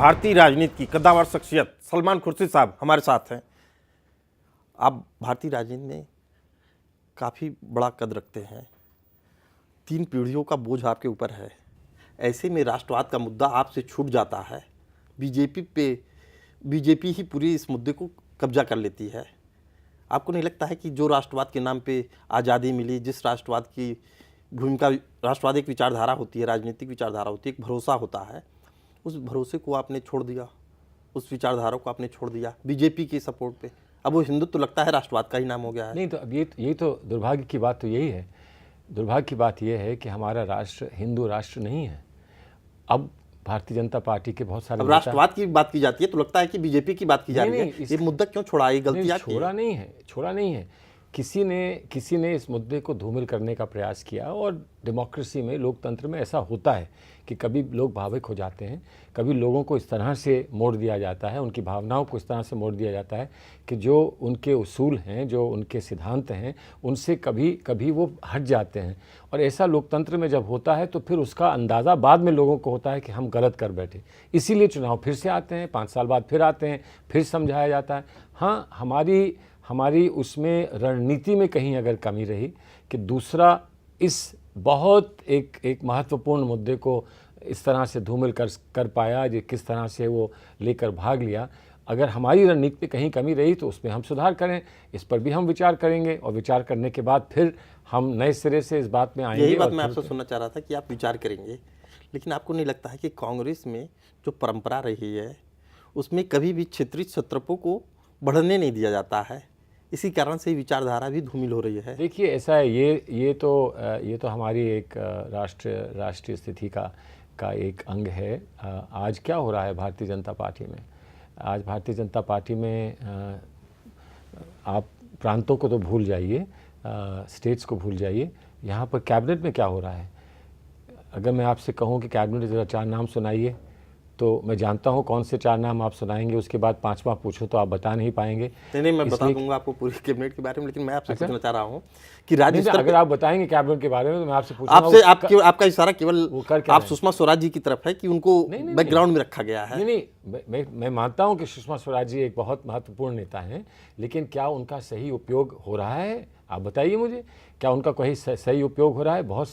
भारतीय राजनीति की कद्दावर शख्सियत सलमान खुर्शीद साहब हमारे साथ हैं। आप भारतीय राजनीति में काफ़ी बड़ा कद रखते हैं, 3 पीढ़ियों का बोझ आपके ऊपर है। ऐसे में राष्ट्रवाद का मुद्दा आपसे छूट जाता है, बीजेपी ही पूरी इस मुद्दे को कब्जा कर लेती है। आपको नहीं लगता है कि जो राष्ट्रवाद के नाम पे आज़ादी मिली, जिस राष्ट्रवाद की भूमिका, राष्ट्रवाद एक विचारधारा होती है, राजनीतिक विचारधारा होती है, एक भरोसा होता है, उस भरोसे को आपने छोड़ दिया, उस विचारधारा को आपने छोड़ दिया बीजेपी के सपोर्ट पे। अब वो हिंदुत्व तो लगता है राष्ट्रवाद का ही नाम हो गया है। नहीं तो अब यही तो दुर्भाग्य की बात तो यही है। दुर्भाग्य की बात यह है कि हमारा राष्ट्र हिंदू राष्ट्र नहीं है। अब भारतीय जनता पार्टी के बहुत सारे राष्ट्रवाद की बात की जाती है तो लगता है कि बीजेपी की बात की जा रही है। ये मुद्दा क्यों छोड़ा? ये गलती आपकी है। छोड़ा नहीं है। किसी ने इस मुद्दे को धूमिल करने का प्रयास किया, और डेमोक्रेसी में, लोकतंत्र में ऐसा होता है कि कभी लोग भावुक हो जाते हैं, कभी लोगों को इस तरह से मोड़ दिया जाता है, उनकी भावनाओं को इस तरह से मोड़ दिया जाता है कि जो उनके उसूल हैं, जो उनके सिद्धांत हैं, उनसे कभी कभी वो हट जाते हैं। और ऐसा लोकतंत्र में जब होता है तो फिर उसका अंदाज़ा बाद में लोगों को होता है कि हम गलत कर बैठे। इसीलिए चुनाव फिर से आते हैं, 5 साल बाद फिर आते हैं, फिर समझाया जाता है। हाँ, हमारी उसमें रणनीति में कहीं अगर कमी रही कि दूसरा इस बहुत एक महत्वपूर्ण मुद्दे को इस तरह से धूमिल कर पाया, जो किस तरह से वो लेकर भाग लिया, अगर हमारी रणनीति में कहीं कमी रही तो उसमें हम सुधार करें। इस पर भी हम विचार करेंगे, और विचार करने के बाद फिर हम नए सिरे से इस बात में आएंगे। यही बात मैं आपसे सुनना चाह रहा था कि आप विचार करेंगे, लेकिन आपको नहीं लगता है कि कांग्रेस में जो परंपरा रही है उसमें कभी भी क्षेत्रीय छत्रपों को बढ़ने नहीं दिया जाता है, इसी कारण से विचारधारा भी धूमिल हो रही है। देखिए, ऐसा है, ये तो हमारी एक राष्ट्रीय स्थिति का एक अंग है। आज क्या हो रहा है भारतीय जनता पार्टी में? आज भारतीय जनता पार्टी में आप प्रांतों को तो भूल जाइए, स्टेट्स को भूल जाइए, यहाँ पर कैबिनेट में क्या हो रहा है? अगर मैं आपसे कहूँ कि कैबिनेट ज़रा 4 नाम सुनाइए, तो मैं जानता हूँ कौन से 4 नाम आप सुनाएंगे, उसके बाद 5वां पूछो तो आप बता नहीं पाएंगे। नहीं, मैं बता दूंगा आपको पूरी कैबिनेट के बारे में, लेकिन मैं आपसे पूछना चाह रहा हूँ कि राज्य स्तर अगर आप बताएंगे कैबिनेट के बारे में तो मैं आपसे पूछूंगा। आपका इशारा केवल आप सुषमा स्वराज जी की तरफ है कि उनको बैकग्राउंड में रखा गया है। नहीं, मैं मानता हूँ कि सुषमा स्वराज जी एक बहुत महत्वपूर्ण नेता हैं, लेकिन क्या उनका सही उपयोग हो रहा है? आप बताइए मुझे, क्या उनका कोई सही उपयोग हो रहा है? बहुत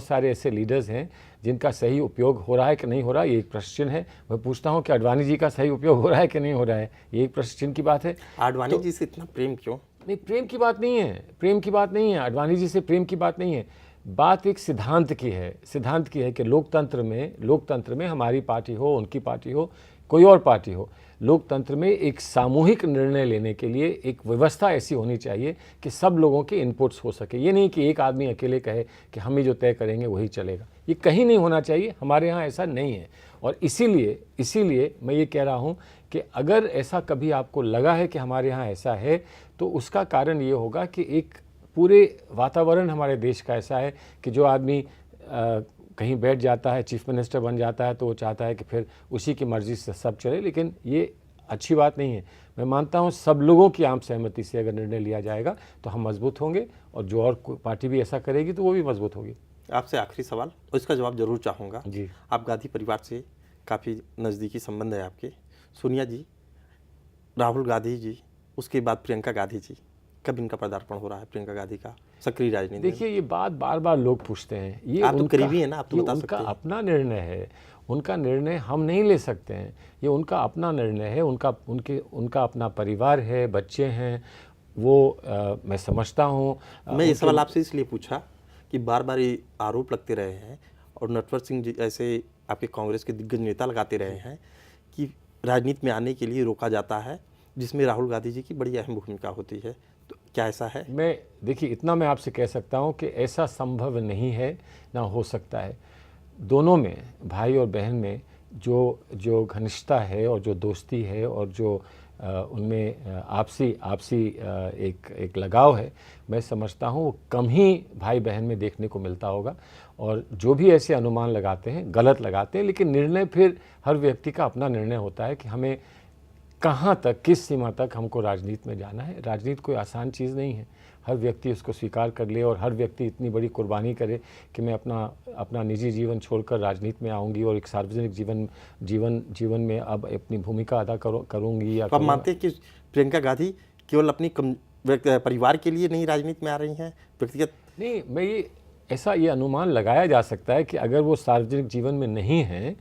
सारे ऐसे लीडर्स हैं जिनका सही उपयोग हो रहा है कि नहीं हो रहा है, ये एक प्रश्न है। मैं पूछता हूँ कि आडवाणी जी का सही उपयोग हो रहा है कि नहीं हो रहा है, ये एक प्रश्न की बात है। आडवाणी जी से इतना प्रेम क्यों? नहीं, प्रेम की बात नहीं है, आडवाणी जी से प्रेम की बात नहीं है। बात एक सिद्धांत की है कि लोकतंत्र में हमारी पार्टी हो, उनकी पार्टी हो, कोई और पार्टी हो, लोकतंत्र में एक सामूहिक निर्णय लेने के लिए एक व्यवस्था ऐसी होनी चाहिए कि सब लोगों के इनपुट्स हो सके। ये नहीं कि एक आदमी अकेले कहे कि हम ही जो तय करेंगे वही चलेगा, ये कहीं नहीं होना चाहिए। हमारे यहाँ ऐसा नहीं है, और इसीलिए मैं ये कह रहा हूँ कि अगर ऐसा कभी आपको लगा है कि हमारे यहाँ ऐसा है, तो उसका कारण ये होगा कि एक पूरे वातावरण हमारे देश का ऐसा है कि जो आदमी कहीं बैठ जाता है, चीफ मिनिस्टर बन जाता है, तो वो चाहता है कि फिर उसी की मर्ज़ी से सब चले, लेकिन ये अच्छी बात नहीं है। मैं मानता हूँ सब लोगों की आम सहमति से अगर निर्णय लिया जाएगा तो हम मजबूत होंगे, और जो और पार्टी भी ऐसा करेगी तो वो भी मजबूत होगी। आपसे आखिरी सवाल, और इसका जवाब जरूर चाहूँगा जी। आप गांधी परिवार से काफ़ी नज़दीकी संबंध है आपके। सोनिया जी, राहुल गांधी जी, उसके बाद प्रियंका गांधी जी, कब इनका पदार्पण हो रहा है प्रियंका गांधी का सक्रिय राजनीति? देखिए, ये बात बार बार लोग पूछते हैं। ये आप तो करीबी है ना, आप तो बता सकते हैं। उनका अपना निर्णय है, उनका निर्णय हम नहीं ले सकते हैं। ये उनका अपना निर्णय है, उनका अपना परिवार है, बच्चे हैं, वो मैं समझता हूँ। मैं ये सवाल आपसे इसलिए पूछा कि बार बार ये आरोप लगते रहे हैं, और नटवर सिंह जी ऐसे आपके कांग्रेस के दिग्गज नेता लगाते रहे हैं कि राजनीति में आने के लिए रोका जाता है, जिसमें राहुल गांधी जी की बड़ी अहम भूमिका होती है। तो क्या ऐसा है? देखिए, इतना मैं आपसे कह सकता हूँ कि ऐसा संभव नहीं है, ना हो सकता है। दोनों में, भाई और बहन में जो घनिष्ठता है और जो दोस्ती है और जो उनमें आपसी एक लगाव है, मैं समझता हूँ वो कम ही भाई बहन में देखने को मिलता होगा। और जो भी ऐसे अनुमान लगाते हैं, गलत लगाते हैं, लेकिन निर्णय फिर हर व्यक्ति का अपना निर्णय होता है कि हमें कहाँ तक, किस सीमा तक हमको राजनीति में जाना है। राजनीति कोई आसान चीज़ नहीं है, हर व्यक्ति उसको स्वीकार कर ले और हर व्यक्ति इतनी बड़ी कुर्बानी करे कि मैं अपना निजी जीवन छोड़कर राजनीति में आऊँगी और एक सार्वजनिक जीवन में अब अपनी भूमिका अदा करूँगी। या तो आप मानते हैं कि प्रियंका गांधी केवल अपनी परिवार के लिए नहीं राजनीति में आ रही हैं, व्यक्तिगत नहीं, मैं ये अनुमान लगाया जा सकता है कि अगर वो सार्वजनिक जीवन में नहीं है,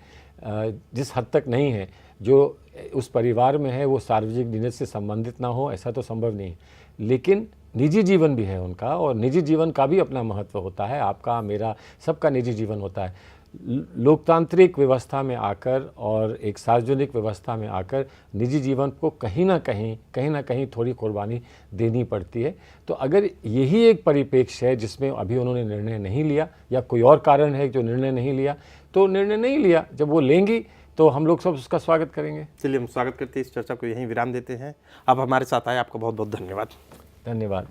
जिस हद तक नहीं है, जो उस परिवार में है वो सार्वजनिक जीवन से संबंधित ना हो, ऐसा तो संभव नहीं है, लेकिन निजी जीवन भी है उनका और निजी जीवन का भी अपना महत्व होता है। आपका, मेरा, सबका निजी जीवन होता है। लोकतांत्रिक व्यवस्था में आकर और एक सार्वजनिक व्यवस्था में आकर निजी जीवन को कहीं ना कहीं थोड़ी कुर्बानी देनी पड़ती है। तो अगर यही एक परिप्रेक्ष्य है जिसमें अभी उन्होंने निर्णय नहीं लिया या कोई और कारण है जो निर्णय नहीं लिया, तो निर्णय नहीं लिया, जब वो लेंगी तो हम लोग सब उसका स्वागत करेंगे। चलिए, हम स्वागत करते हैं, इस चर्चा को यहीं विराम देते हैं। आप हमारे साथ आए, आपका बहुत बहुत धन्यवाद। धन्यवाद।